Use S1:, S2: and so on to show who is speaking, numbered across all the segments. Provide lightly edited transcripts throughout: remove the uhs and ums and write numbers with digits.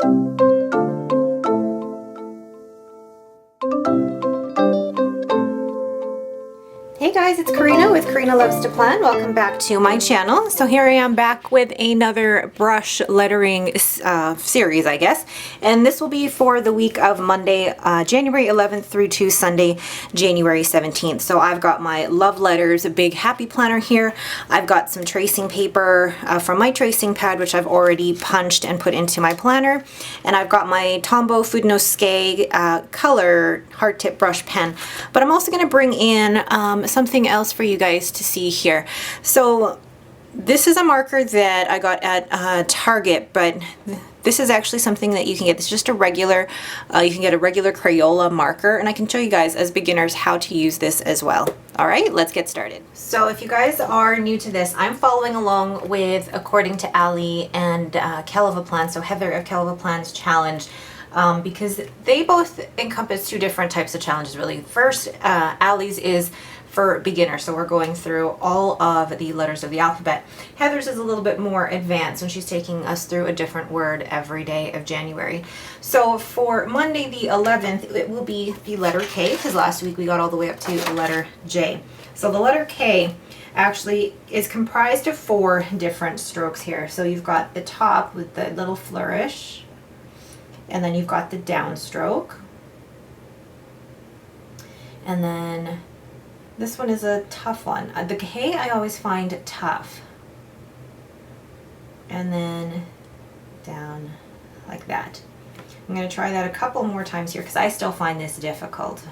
S1: Hey guys, it's Karina with Karina Loves to Plan. Welcome back to my channel. So here I am back with another brush lettering series, I guess. And this will be for the week of Monday, January 11th through to Sunday, January 17th. So I've got my Love Letters Big Happy Planner here. I've got some tracing paper from my tracing pad, which I've already punched and put into my planner. And I've got my Tombow Fudnosuke color hard tip brush pen. But I'm also going to bring in something else for you guys to see here. So this is a marker that I got at Target, but this is actually something that you can get. It's just a regular, you can get a regular Crayola marker, and I can show you guys as beginners how to use this as well. All right, let's get started. So if you guys are new to this, I'm following along with According to Ali and Calligraphy Plan, so Heather of Calligraphy Plan's challenge. Because they both encompass two different types of challenges, really. First, Ali's is for beginners, so we're going through all of the letters of the alphabet. Heather's is a little bit more advanced, and she's taking us through a different word every day of January. So for Monday the 11th, it will be the letter K, because last week we got all the way up to the letter J. So the letter K actually is comprised of 4 different strokes here. So you've got the top with the little flourish, and then you've got the downstroke, and then this one is a tough one. The K I always find tough, and then down like that. I'm going to try that a couple more times here because I still find this difficult.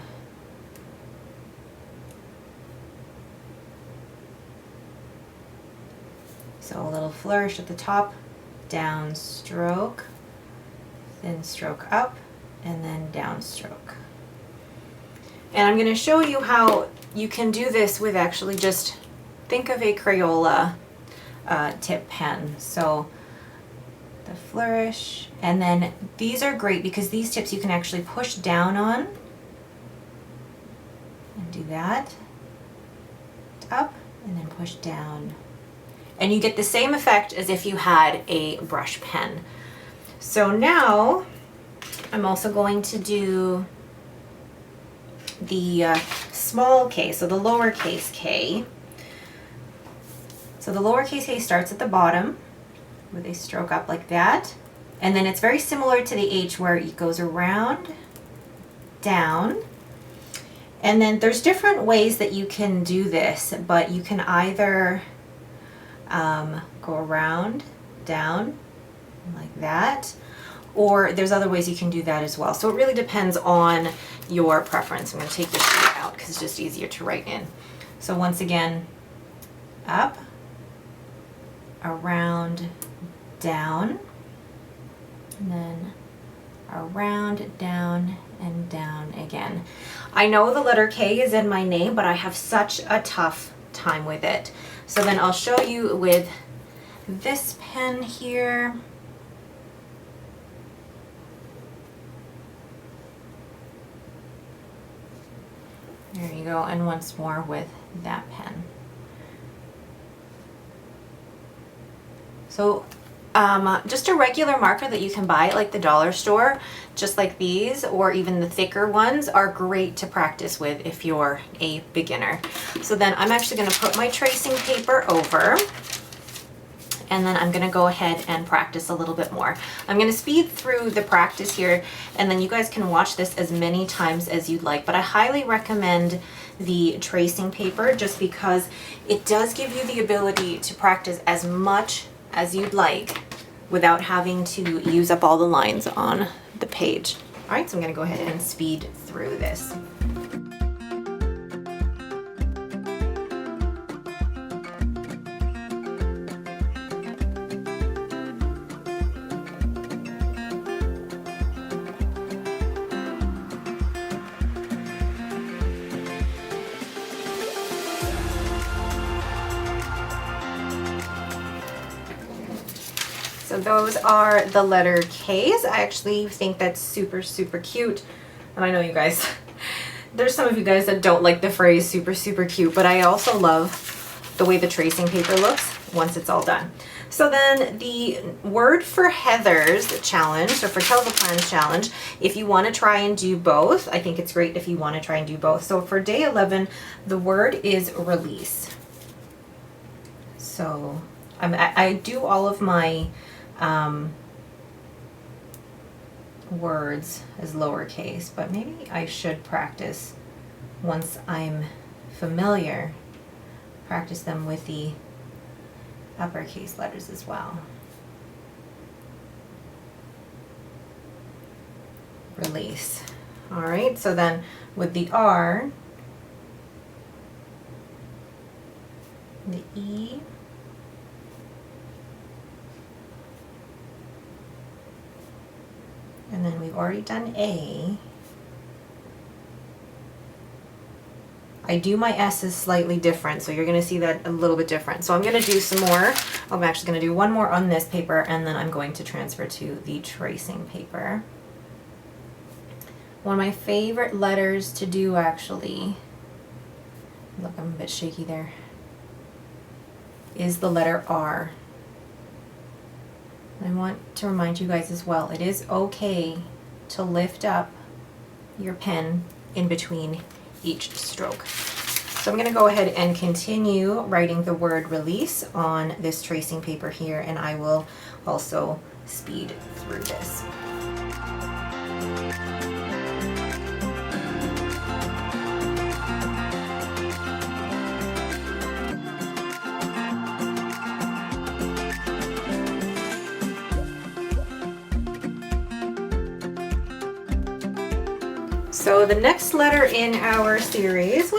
S1: So a little flourish at the top, downstroke, then stroke up, and then downstroke. And I'm going to show you how you can do this with actually just think of a Crayola tip pen. So the flourish, and then these are great because these tips you can actually push down on and do that, up, and then push down. And you get the same effect as if you had a brush pen. So now I'm also going to do the small k, so the lowercase k. So the lowercase k starts at the bottom with a stroke up like that. And then it's very similar to the H where it goes around, down. And then there's different ways that you can do this, but you can either go around, down, like that, or there's other ways you can do that as well. So it really depends on your preference. I'm going to take this sheet out because it's just easier to write in. So once again, up, around, down, and then around, down, and down again. I know the letter K is in my name, but I have such a tough time with it. So then I'll show you with this pen here. There you go, and once more with that pen. So just a regular marker that you can buy at like the dollar store, just like these, or even the thicker ones, are great to practice with if you're a beginner. So then I'm actually going to put my tracing paper over, and then I'm going to go ahead and practice a little bit more. I'm going to speed through the practice here, and then you guys can watch this as many times as you'd like, but I highly recommend the tracing paper just because it does give you the ability to practice as much as you'd like without having to use up all the lines on the page. All right, so I'm going to go ahead and speed through this. So those are the letter K's. I actually think that's super, super cute. And I know you guys, there's some of you guys that don't like the phrase super, super cute, but I also love the way the tracing paper looks. once it's all done. So then the word for Heather's challenge, or for Tell the Plans challenge, if you want to try and do both, I think it's great if you want to try and do both. So for day 11, the word is release. So I do all of my words as lowercase, but maybe I should practice once I'm familiar, practice them with the uppercase letters as well. Release. All right, so then with the R, the E, and then we've already done A. I do my S's slightly different, so you're going to see that a little bit different. So I'm going to do some more. I'm actually going to do one more on this paper, and then I'm going to transfer to the tracing paper. One of my favorite letters to do, actually, look, I'm a bit shaky there, is the letter R. I want to remind you guys as well, it is okay to lift up your pen in between each stroke. So I'm going to go ahead and continue writing the word release on this tracing paper here, and I will also speed through this. So the next letter in our series,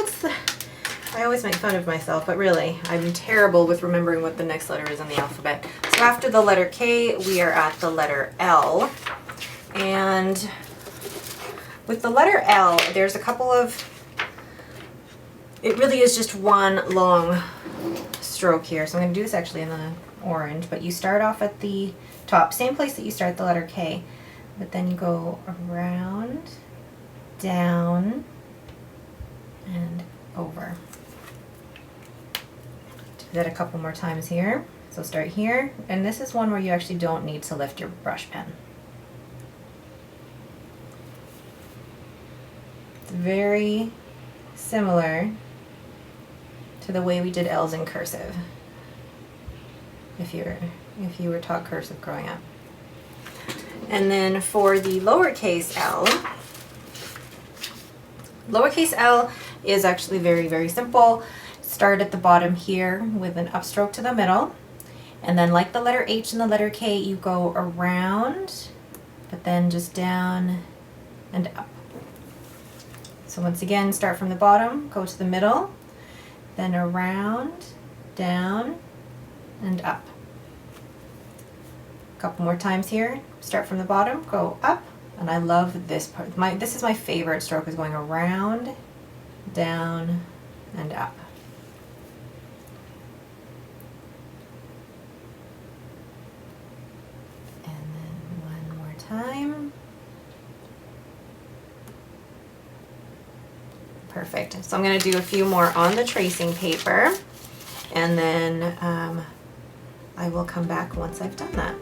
S1: I always make fun of myself, but really, I'm terrible with remembering what the next letter is in the alphabet. So after the letter K, we are at the letter L. And with the letter L, there's a couple of, it really is just one long stroke here. So I'm going to do this actually in the orange, but you start off at the top, same place that you start the letter K, but then you go around, down, and over. Do that a couple more times here. So start here, and this is one where you actually don't need to lift your brush pen. It's very similar to the way we did L's in cursive, if you were taught cursive growing up. And then for the lowercase l is actually very, very simple. Start at the bottom here with an upstroke to the middle, and then like the letter H and the letter K, you go around, but then just down and up. So once again, start from the bottom, go to the middle, then around, down, and up. A couple more times here. Start from the bottom, go up, and I love this part. This is my favorite stroke, is going around, down, and up. And then one more time. Perfect. So I'm going to do a few more on the tracing paper, and then I will come back once I've done that.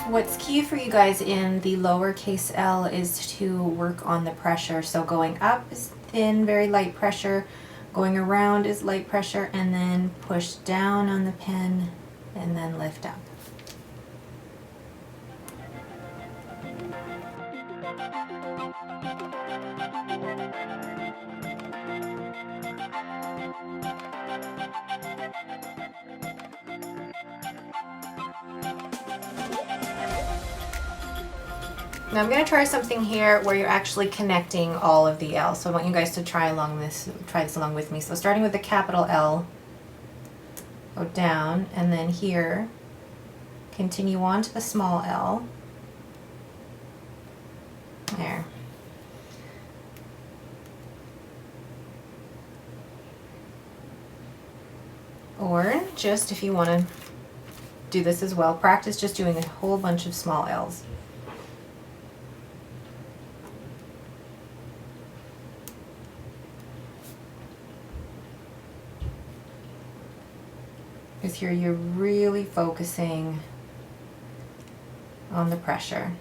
S1: What's key for you guys in the lowercase l is to work on the pressure. So going up is thin, very light pressure. Going around is light pressure, and then push down on the pen and then lift up. Now I'm going to try something here where you're actually connecting all of the L's. So I want you guys to try this along with me. So starting with the capital L, go down, and then here, continue on to the small L. There. Or just if you want to do this as well. Practice just doing a whole bunch of small L's. Because here you're really focusing on the pressure.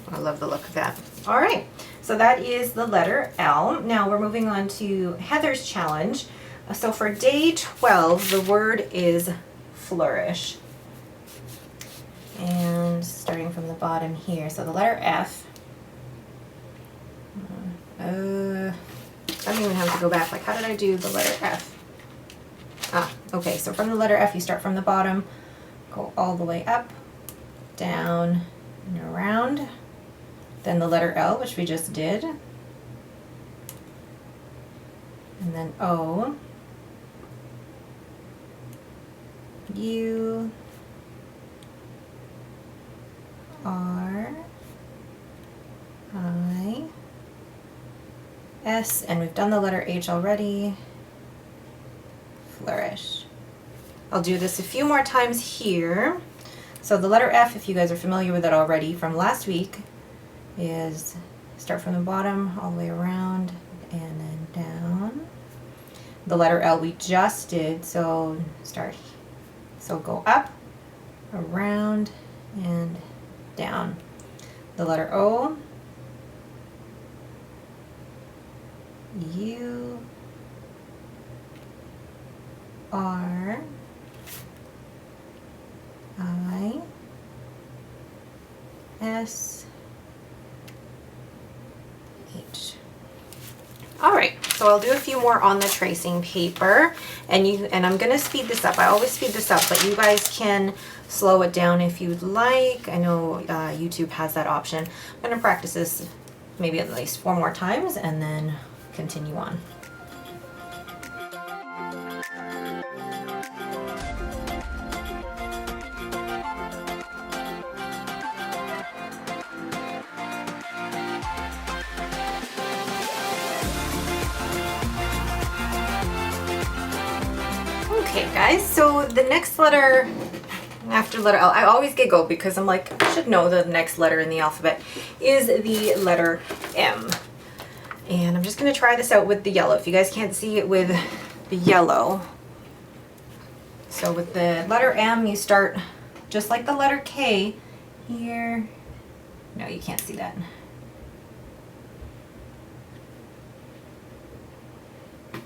S1: I love the look of that. All right, so that is the letter L. Now we're moving on to Heather's challenge. So for day 12, the word is flourish. And starting from the bottom here, so the letter F. I don't even have to go back. Like, how did I do the letter F? Okay, so from the letter F, you start from the bottom, go all the way up, down, and around. Then the letter L, which we just did. And then O, U, R, I, S, and we've done the letter H already. Flourish. I'll do this a few more times here. So the letter F, if you guys are familiar with it already from last week, is start from the bottom all the way around and then down. The letter L we just did, so go up, around, and down. The letter O, U, R, I, S, H. All right, so I'll do a few more on the tracing paper, and I'm gonna speed this up. I always speed this up, but you guys can slow it down if you'd like. I know YouTube has that option. I'm gonna practice this maybe at least 4 more times and then continue on. Okay guys, so the next letter after letter L, I always giggle because I'm like, I should know the next letter in the alphabet, is the letter M. And I'm just going to try this out with the yellow. If you guys can't see it with the yellow. So with the letter M, you start just like the letter K here. No, you can't see that.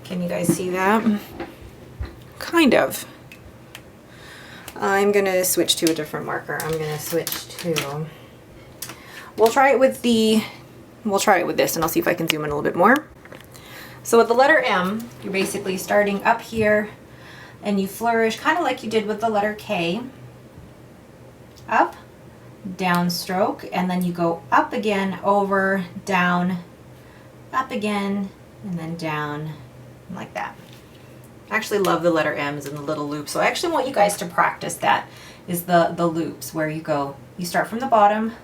S1: Can you guys see that? Kind of. I'm gonna switch to a different marker. I'm gonna switch to, we'll try it with this, and I'll see if I can zoom in a little bit more. So with the letter M, you're basically starting up here and you flourish kind of like you did with the letter K. Up, down stroke, and then you go up again, over, down, up again, and then down, like that. I actually love the letter M's and the little loops, so I actually want you guys to practice that, is the loops where you go, you start from the bottom,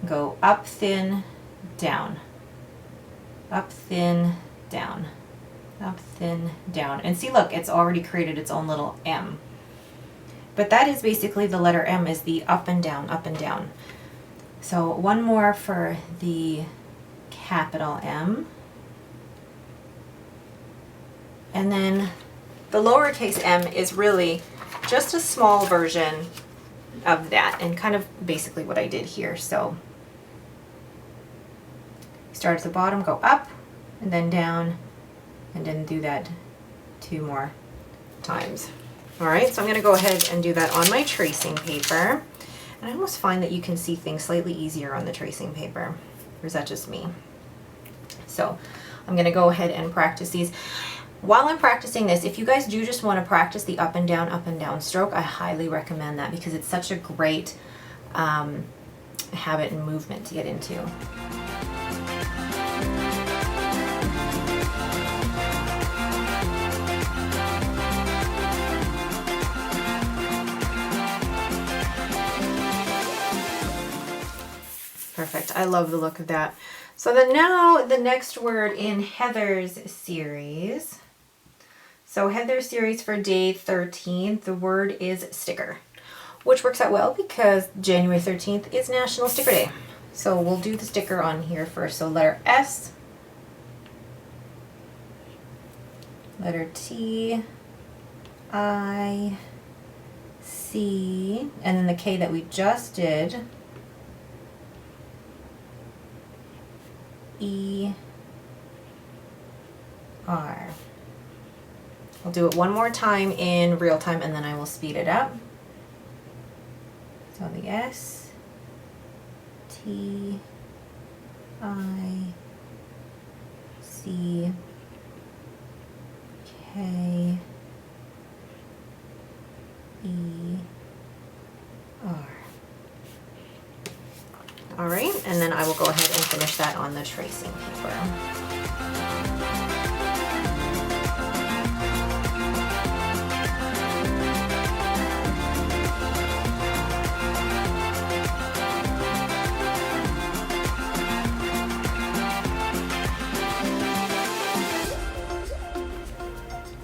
S1: go up, thin, down, up, thin, down, up, thin, down. And see, look, it's already created its own little M. But that is basically the letter M, is the up and down, up and down. So one more for the capital M. And then the lowercase m is really just a small version of that, and kind of basically what I did here. So start at the bottom, go up, and then down, and then do that 2 more times. All right, so I'm gonna go ahead and do that on my tracing paper. And I almost find that you can see things slightly easier on the tracing paper. Or is that just me? So I'm gonna go ahead and practice these. While I'm practicing this, if you guys do just want to practice the up and down stroke, I highly recommend that because it's such a great habit and movement to get into. Perfect. I love the look of that. So then now the next word in Heather's series. So Heather's series for day 13, the word is sticker, which works out well because January 13th is National Sticker Day. So we'll do the sticker on here first. So letter S, letter T, I, C, and then the K that we just did, E, R. I'll do it one more time in real time and then I will speed it up. So the S, T, I, C, K, E, R. All right, and then I will go ahead and finish that on the tracing paper.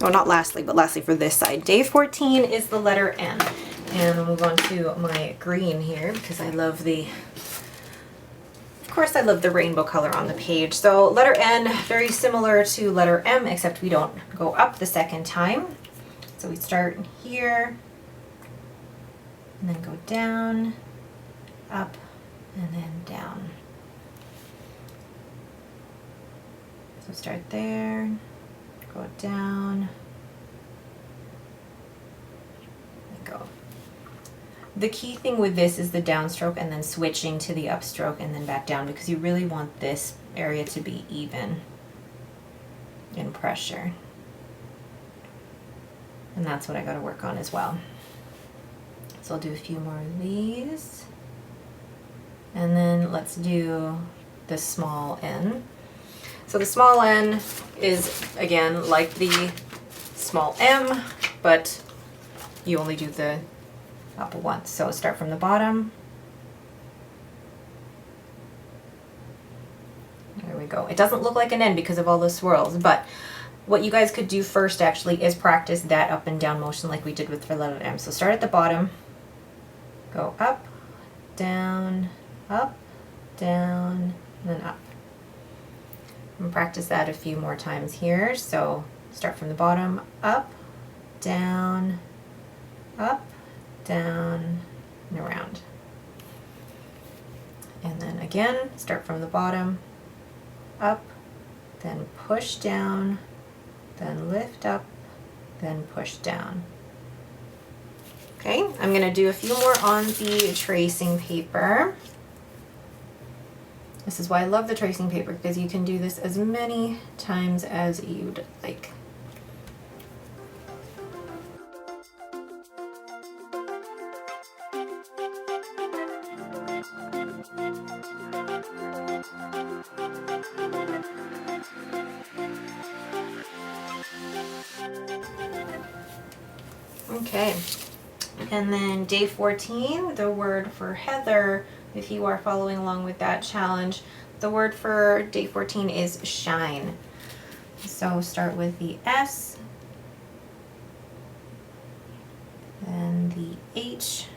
S1: Oh, not lastly, but lastly for this side. Day 14 is the letter N. And I'll move on to my green here because I love the, of course I love the rainbow color on the page. So letter N, very similar to letter M, except we don't go up the second time. So we start here, and then go down, up, and then down. So start there, go down, and go. The key thing with this is the downstroke and then switching to the upstroke and then back down, because you really want this area to be even in pressure. And that's what I got to work on as well. So I'll do a few more of these. And then let's do the small n. So the small n is, again, like the small m, but you only do the up once. So start from the bottom. There we go. It doesn't look like an N because of all the swirls, but what you guys could do first actually is practice that up and down motion like we did with the letter M. So start at the bottom, go up, down, and then up. And practice that a few more times here. So start from the bottom, up, down, down, and around. And then again, start from the bottom, up, then push down, then lift up, then push down. Okay, I'm going to do a few more on the tracing paper. This is why I love the tracing paper, because you can do this as many times as you'd like. Okay, and then day 14, the word for Heather, if you are following along with that challenge, the word for day 14 is shine. So start with the S, then the H,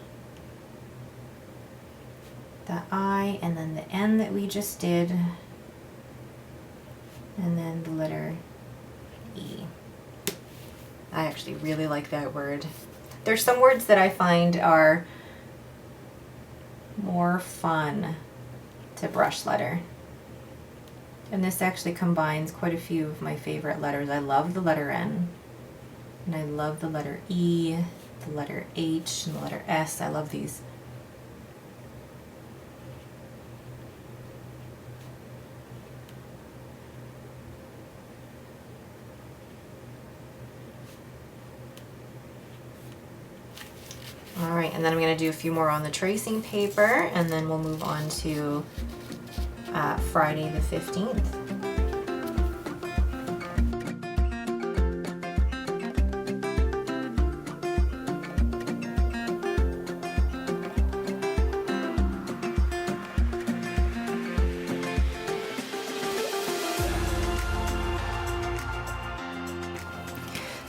S1: the I, and then the N that we just did, and then the letter E. I actually really like that word. There's some words that I find are more fun to brush letter. And this actually combines quite a few of my favorite letters. I love the letter N, and I love the letter E, the letter H, and the letter S. I love these. All right, and then I'm going to do a few more on the tracing paper, and then we'll move on to Friday the 15th.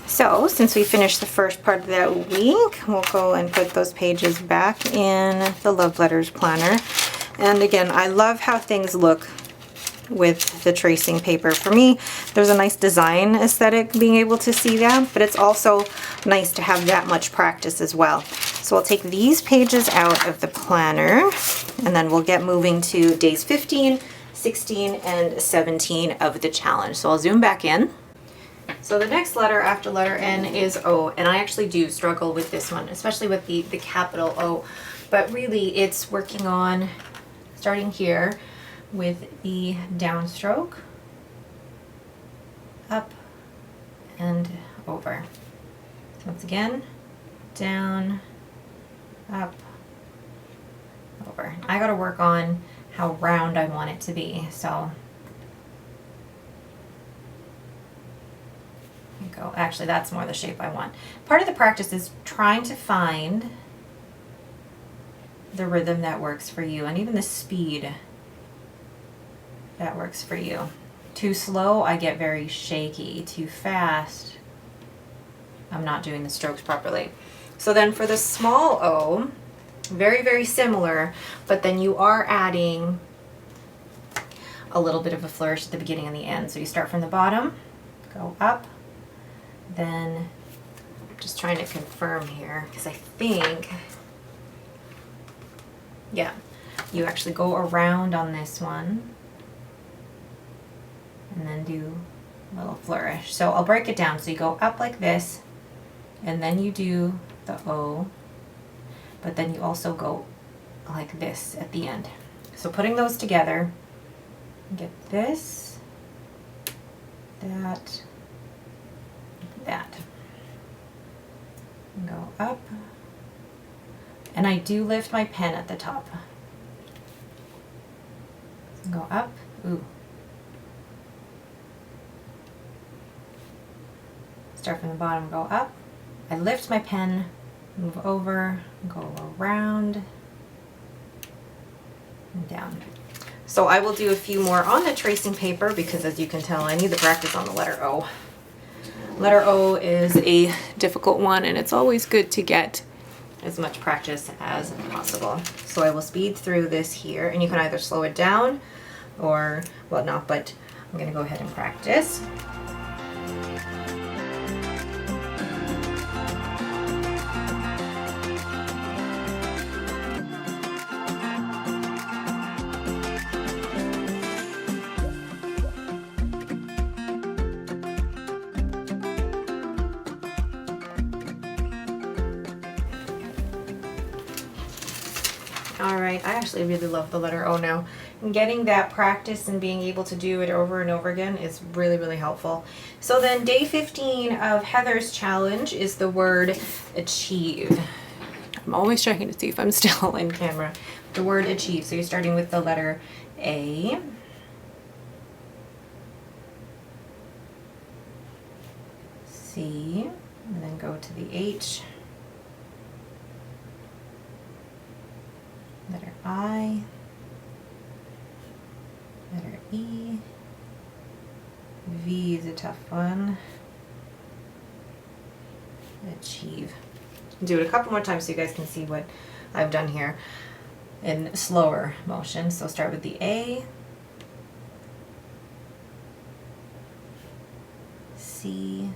S1: So since we finished the first part of that week, we'll go and put those pages back in the Love Letters planner. And again, I love how things look with the tracing paper. For me, there's a nice design aesthetic being able to see that, but it's also nice to have that much practice as well. So I'll take these pages out of the planner, and then we'll get moving to days 15, 16, and 17 of the challenge. So I'll zoom back in. So the next letter after letter N is O, and I actually do struggle with this one, especially with the capital O, but really it's working on starting here with the downstroke, up and over. Once again, down, up, over. I gotta work on how round I want it to be, so there you go. Actually, that's more the shape I want. Part of the practice is trying to find the rhythm that works for you, and even the speed that works for you. Too slow, I get very shaky. Too fast, I'm not doing the strokes properly. So then for the small O, very, very similar, but then you are adding a little bit of a flourish at the beginning and the end. So you start from the bottom, go up, then just trying to confirm here, because I think, yeah, you actually go around on this one, and then do a little flourish. So I'll break it down. So you go up like this, and then you do the O, but then you also go like this at the end. So putting those together, get this, that, that. And go up, and I do lift my pen at the top. Go up, ooh. Start from the bottom, go up. I lift my pen, move over, go around, and down. So I will do a few more on the tracing paper because, as you can tell, I need the practice on the letter O. Letter O is a difficult one, and it's always good to get as much practice as possible. So I will speed through this here, and you can either slow it down or whatnot, but I'm going to go ahead and practice. Alright, I actually really love the letter O now. And getting that practice and being able to do it over and over again is really, really helpful. So then day 15 of Heather's challenge is the word achieve. I'm always checking to see if I'm still in camera. The word achieve. So you're starting with the letter A. C. And then go to the H. Letter I, letter E, V is a tough one, achieve. Do it a couple more times so you guys can see what I've done here in slower motion. So start with the A, C,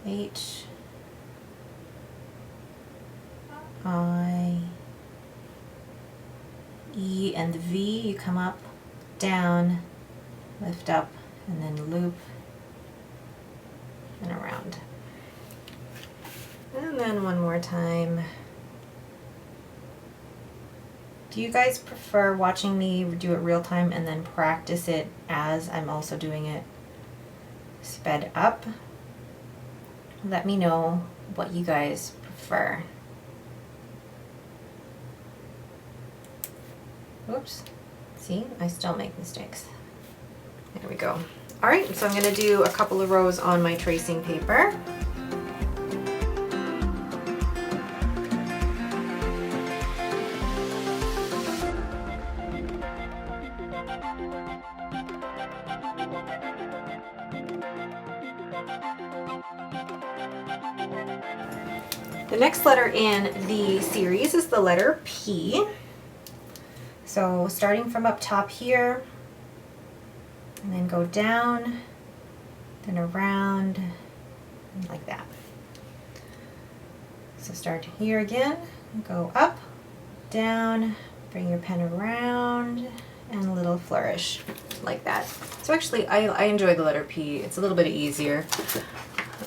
S1: H, I, E, and the V, you come up, down, lift up, and then loop, and around. And then one more time. Do you guys prefer watching me do it real time and then practice it as I'm also doing it sped up? Let me know what you guys prefer. Whoops. See, I still make mistakes. There we go. All right, so I'm going to do a couple of rows on my tracing paper. The next letter in the series is the letter P. So starting from up top here, and then go down, then around, like that. So start here again, go up, down, bring your pen around, and a little flourish, like that. So actually, I enjoy the letter P. It's a little bit easier,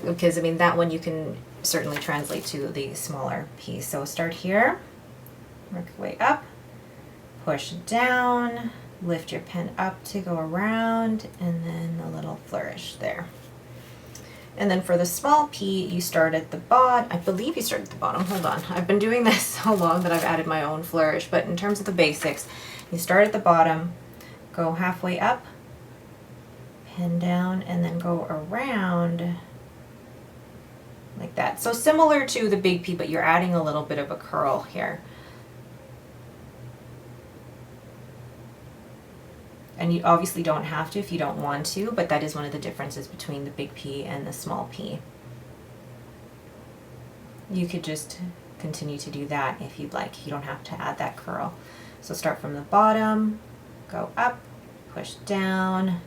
S1: because I mean, that one you can certainly translate to the smaller P. So start here, work your way up, push down, lift your pen up to go around, and then a little flourish there. And then for the small P, you start at the bottom. I believe you start at the bottom. Hold on. I've been doing this so long that I've added my own flourish, but in terms of the basics, you start at the bottom, go halfway up, pen down, and then go around like that. So similar to the big P, but you're adding a little bit of a curl here. And you obviously don't have to if you don't want to, but that is one of the differences between the big P and the small P. You could just continue to do that if you'd like. You don't have to add that curl. So start from the bottom, go up, push down,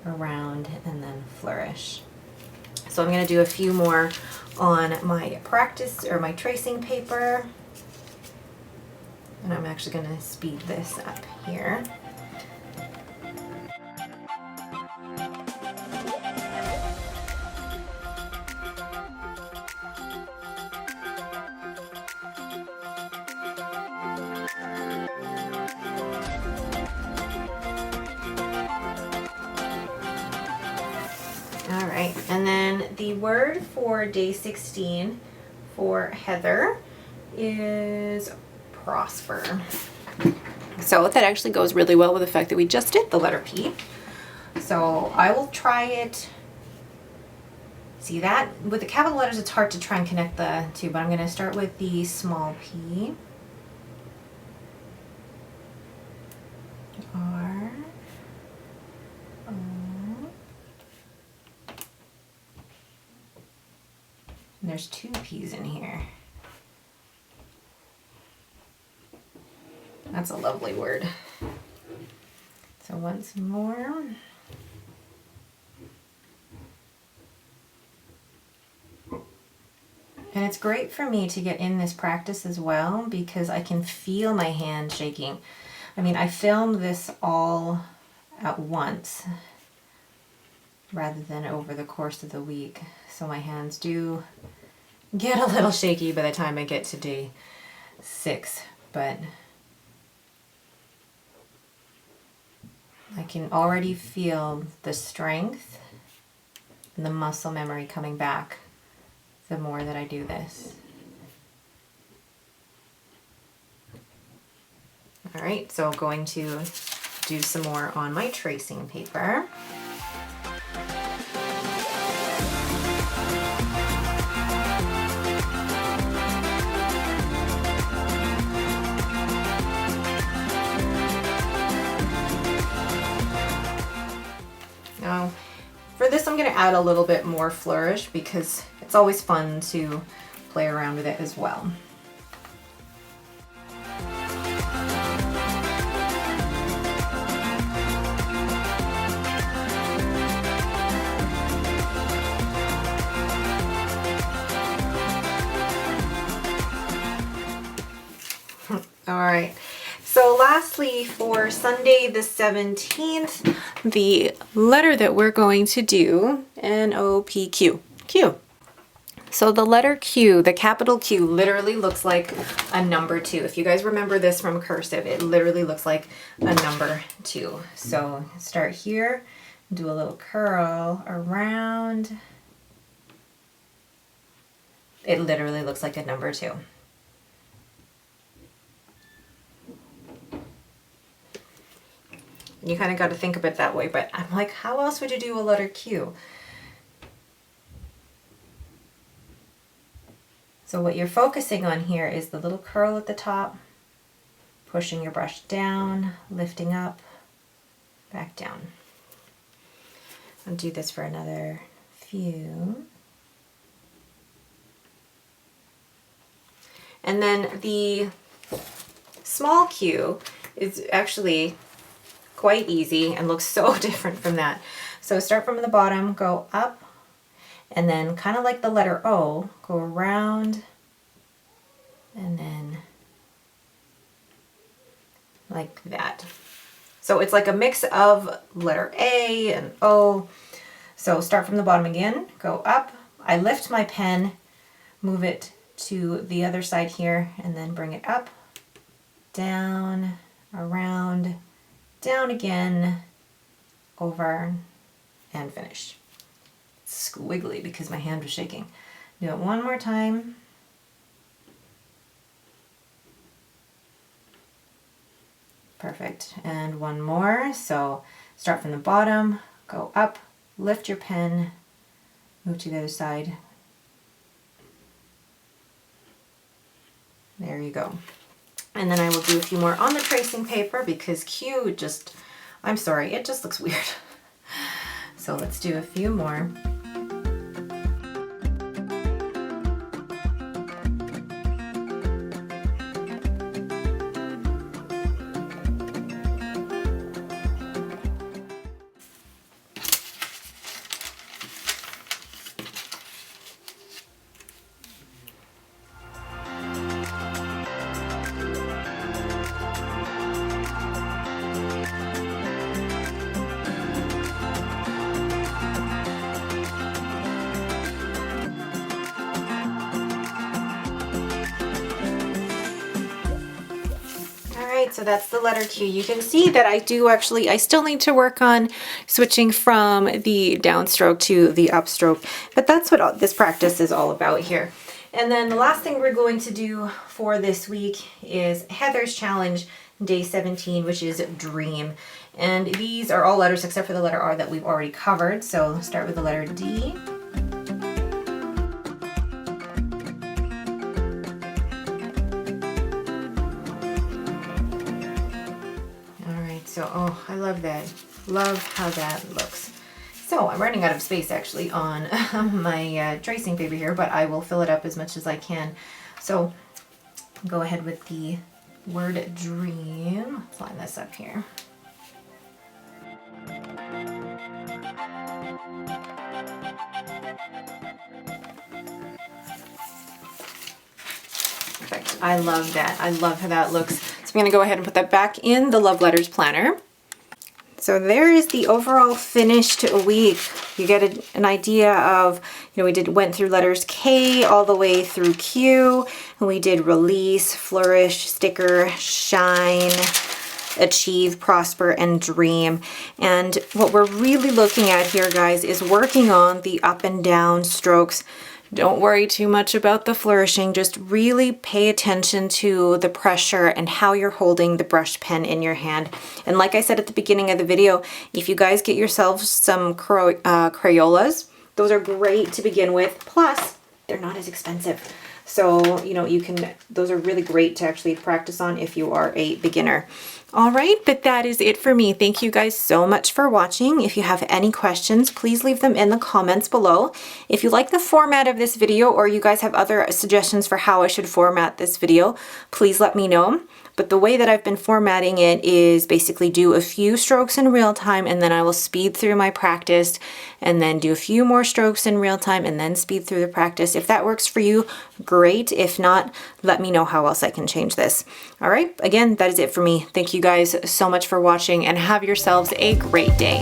S1: around, and then flourish. So I'm going to do a few more on my practice or my tracing paper. And I'm actually going to speed this up here. All right, and then the word for day 16 for Heather is prosper. So that actually goes really well with the fact that we just did the letter P. So I will try it. See that? With the capital letters, it's hard to try and connect the two, but I'm going to start with the small P. R. O. And there's two P's in here. That's a lovely word. So once more. And it's great for me to get in this practice as well because I can feel my hand shaking. I mean, I filmed this all at once rather than over the course of the week. So my hands do get a little shaky by the time I get to day 6, but I can already feel the strength and the muscle memory coming back the more that I do this. All right, so going to do some more on my tracing paper. Now, for this I'm going to add a little bit more flourish because it's always fun to play around with it as well. All right. So lastly, for Sunday the 17th, the letter that we're going to do, N-O-P-Q, Q. So the letter Q, the capital Q, literally looks like a number 2. If you guys remember this from cursive, it literally looks like a number 2. So start here, do a little curl around. It literally looks like a number 2. You kind of got to think of it that way, but I'm like, how else would you do a letter Q? So what you're focusing on here is the little curl at the top, pushing your brush down, lifting up, back down. I'll do this for another few. And then the small Q is actually quite easy and looks so different from that. So start from the bottom, go up, and then kind of like the letter O, go around, and then like that. So it's like a mix of letter A and O. So start from the bottom again, go up. I lift my pen, move it to the other side here, and then bring it up, down, around, down again, over, and finish. It's squiggly because my hand was shaking. Do it one more time. Perfect. And one more. So start from the bottom, go up, lift your pen, move to the other side. There you go. And then I will do a few more on the tracing paper because Q just, I'm sorry, it just looks weird. So let's do a few more. So that's the letter Q. You can see that I still need to work on switching from the downstroke to the upstroke, but that's what this practice is all about here. And then the last thing we're going to do for this week is Heather's challenge, day 17, which is Dream. And these are all letters except for the letter R that we've already covered. So start with the letter D. So, oh, I love that. Love how that looks. So I'm running out of space actually on my tracing paper here, but I will fill it up as much as I can. So go ahead with the word dream. Let's line this up here. Perfect. I love that. I love how that looks. So I'm going to go ahead and put that back in the Love Letters planner. So there is the overall finished week. You get an idea of, we went through letters K all the way through Q, and we did release, flourish, sticker, shine, achieve, prosper, and dream. And what we're really looking at here, guys, is working on the up and down strokes. Don't worry too much about the flourishing. Just really pay attention to the pressure and how you're holding the brush pen in your hand. And like I said at the beginning of the video, if you guys get yourselves some Crayolas, those are great to begin with. Plus, they're not as expensive. So, those are really great to actually practice on if you are a beginner. All right, but that is it for me. Thank you guys so much for watching. If you have any questions, please leave them in the comments below. If you like the format of this video or you guys have other suggestions for how I should format this video, please let me know. But the way that I've been formatting it is basically do a few strokes in real time and then I will speed through my practice and then do a few more strokes in real time and then speed through the practice. If that works for you, great. If not, let me know how else I can change this. All right, again, that is it for me. Thank you guys so much for watching and have yourselves a great day.